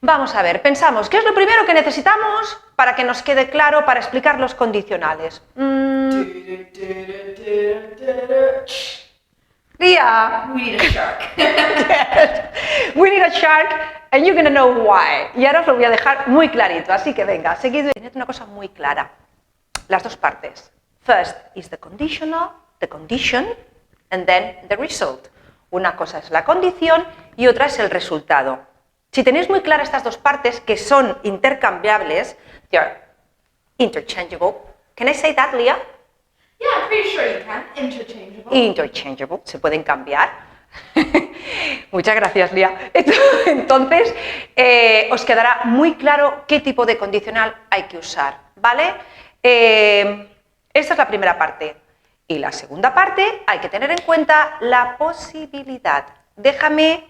vamos a ver, pensamos, ¿qué es lo primero que necesitamos para que nos quede claro para explicar los condicionales? Leah. We need a shark. Yes. We need a shark and you're gonna know why. Y ahora os lo voy a dejar muy clarito, así que venga, seguid. Tened una cosa muy clara. Las dos partes. First is the conditional, the condition, and then the result. Una cosa es la condición y otra es el resultado. Si tenéis muy claras estas dos partes, que son intercambiables, they are interchangeable. Can I say that, Leah? Yeah, I'm pretty sure you can. Interchangeable. Interchangeable, se pueden cambiar. Muchas gracias, Leah. Entonces, os quedará muy claro qué tipo de condicional hay que usar, ¿vale? Esta es la primera parte. Y la segunda parte, hay que tener en cuenta la posibilidad. Déjame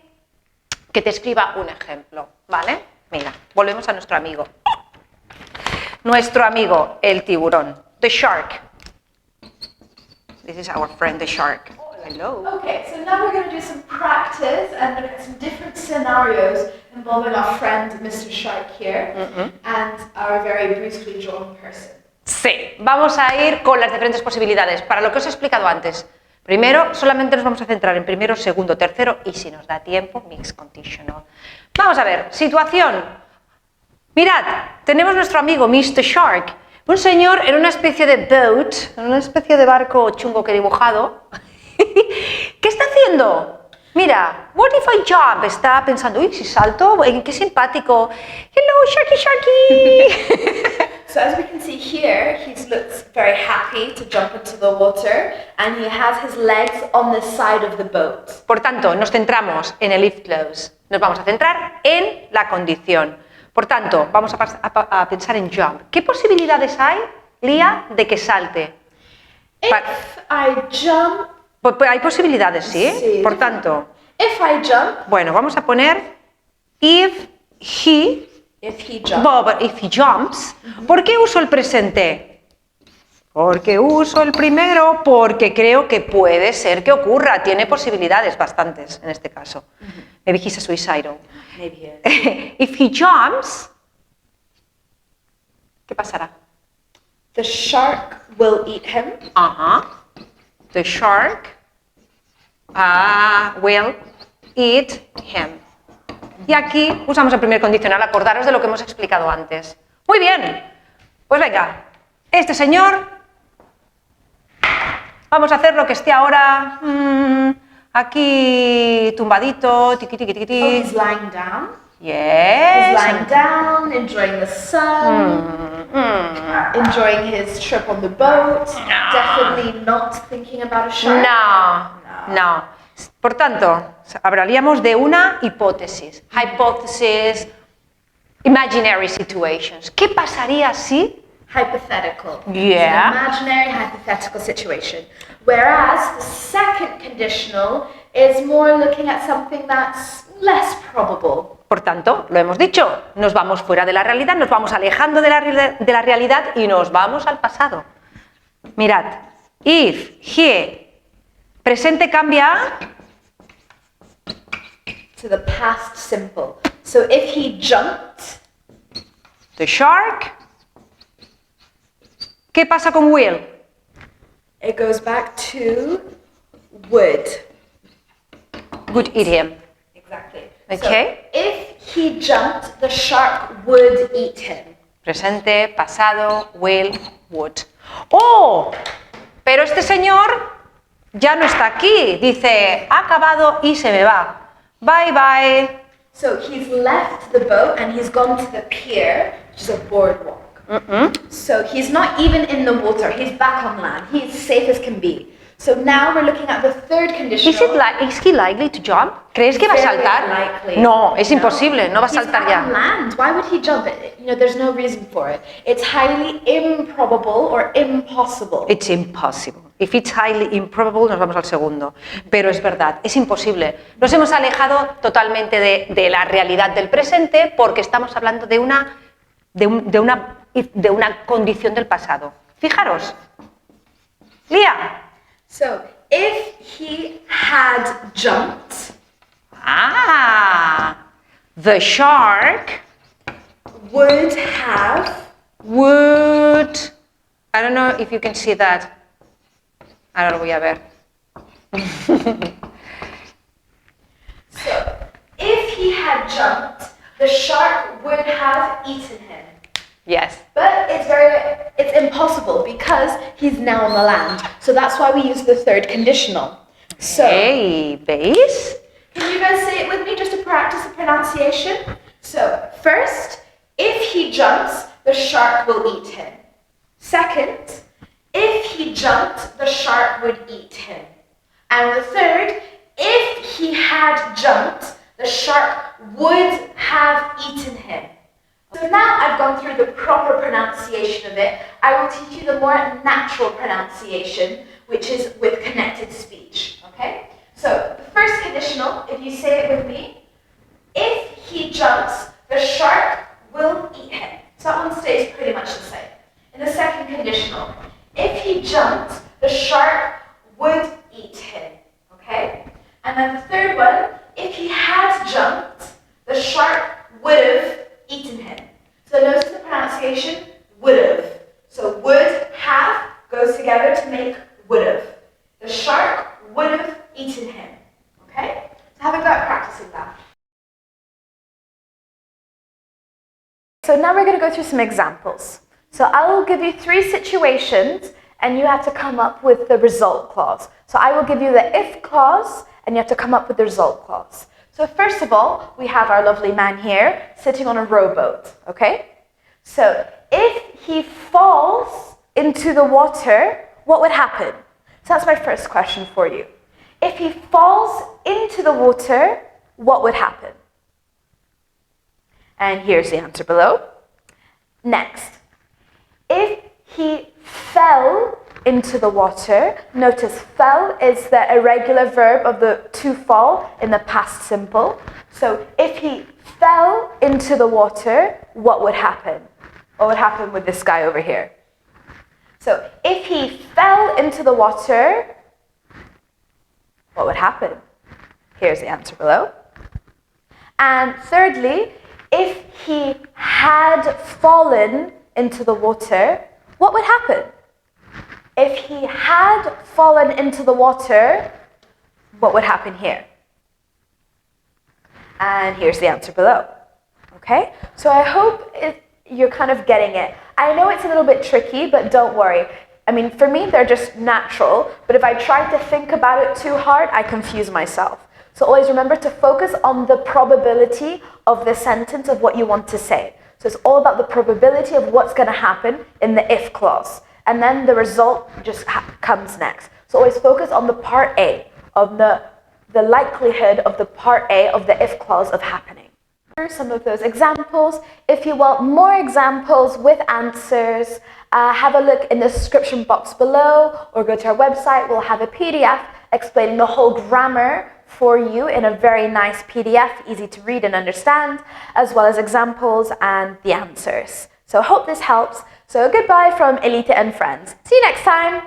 que te escriba un ejemplo, ¿vale? Mira, volvemos a nuestro amigo. Nuestro amigo, el tiburón, the shark. This is our friend, the shark. Hello. Okay, so now we're going to do some practice and look at some different scenarios involving our friend, Mr. Shark here, and our very brusquely drawn person. Sí, vamos a ir con las diferentes posibilidades. Para lo que os he explicado antes. Primero, solamente nos vamos a centrar en primero, segundo, tercero y si nos da tiempo, mixed conditional. Vamos a ver, situación. Mirad, tenemos nuestro amigo Mr. Shark, un señor en una especie de boat, en una especie de barco chungo que he dibujado. ¿Qué está haciendo? Mira, what if I jump? Está pensando, uy, si salto, qué simpático. Hello, Sharky, Sharky. So as we can see here, he looks very happy to jump into the water and he has his legs on the side of the boat. Por tanto, nos centramos en el if clause. Nos vamos a centrar en la condición. Por tanto, vamos a pensar en jump. ¿Qué posibilidades hay, Leah, de que salte? If I jump... Pues hay posibilidades, ¿sí? Sí. Por tanto, If I jump... bueno, vamos a poner if he jumps. ¿Por qué uso el presente? Porque uso el primero, porque creo que puede ser que ocurra. Tiene posibilidades bastantes en este caso. Maybe he's a suicidal. Maybe If he jumps, ¿qué pasará? the shark will eat him. The shark will eat him. Y aquí usamos el primer condicional, acordaros de lo que hemos explicado antes. Muy bien, pues venga, este señor, vamos a hacer lo que esté ahora aquí tumbadito, tiqui, tiqui, tiqui, tiqui. Oh, he's lying down. Yes. He's lying down, enjoying the sun, enjoying his trip on the boat, definitely not thinking about a shark. No. Por tanto, hablaríamos de una hipótesis. Hypothesis, imaginary situations. ¿Qué pasaría si? Hypothetical. Yeah. It's an imaginary hypothetical situation. Whereas the second conditional is more looking at something that's less probable. Por tanto, lo hemos dicho, nos vamos fuera de la realidad, nos vamos alejando de la realidad y nos vamos al pasado. Mirad, if, he, presente cambia to the past simple. So if he jumped, the shark, ¿qué pasa con will? it goes back to would. Would eat him. Exactly. Okay. So if he jumped, the shark would eat him. Presente, pasado, will, would. ¡Oh! Pero este señor ya no está aquí. Dice, ha acabado y se me va. Bye, bye. So he's left the boat and he's gone to the pier, which is a boardwalk. So he's not even in the water. He's back on land. He's safe as can be. So now we're looking at the third conditional. Is he likely to jump? ¿Crees que va a Very saltar? likely. No, es imposible, no va a saltar He's on ya. land. Why would he jump? There's no reason for it. It's highly improbable or impossible. It's impossible. If it's highly improbable, nos vamos al segundo. Pero es verdad, es imposible. Nos hemos alejado totalmente de la realidad del presente porque estamos hablando de una condición del pasado. Fijaros. Leah. So, if he had jumped, The shark would have. Would. I don't know if you can see that. Ahora lo voy a ver. So, if he had jumped, the shark would have eaten him. Yes. But it's impossible because he's now on the land. So that's why we use the third conditional. So, Hey, base. can you guys say it with me just to practice the pronunciation? So, first, if he jumps, the shark will eat him. Second, if he jumped, the shark would eat him. And the third, if he had jumped, the shark would have eaten him. So now I've gone through the proper pronunciation of it, I will teach you the more natural pronunciation, which is with connected speech, okay? So the first conditional, if you say it with me, if he jumps, the shark will eat him. So that one stays pretty much the same. In the second conditional, if he jumped, the shark would eat him, okay? And then the third one, if he had jumped, the shark would have eaten him. So notice the pronunciation, would have. So would have goes together to make would have. The shark would have eaten him, okay? So have a go at practicing that. So now we're going to go through some examples. So I will give you 3 situations and you have to come up with the result clause. So I will give you the if clause and you have to come up with the result clause. So first of all, we have our lovely man here sitting on a rowboat, okay? So if he falls into the water, what would happen? So that's my first question for you. If he falls into the water, what would happen? And here's the answer below. Next, if he fell into the water, notice fell is the irregular verb of the to fall in the past simple. So if he fell into the water, what would happen? What would happen with this guy over here? So if he fell into the water, what would happen? Here's the answer below. And thirdly, if he had fallen into the water, what would happen? If he had fallen into the water, what would happen here? And here's the answer below. Okay? So I hope you're kind of getting it. I know it's a little bit tricky, but don't worry. I mean, for me, they're just natural, but if I try to think about it too hard, I confuse myself. So always remember to focus on the probability of the sentence of what you want to say. So it's all about the probability of what's going to happen in the if clause. And then the result just comes next. So always focus on the part A, of the likelihood of the part A of the if clause of happening. Here are some of those examples. If you want more examples with answers, have a look in the description box below or go to our website. We'll have a PDF explaining the whole grammar for you in a very nice PDF, easy to read and understand, as well as examples and the answers. So I hope this helps. So goodbye from Elite and friends. See you next time.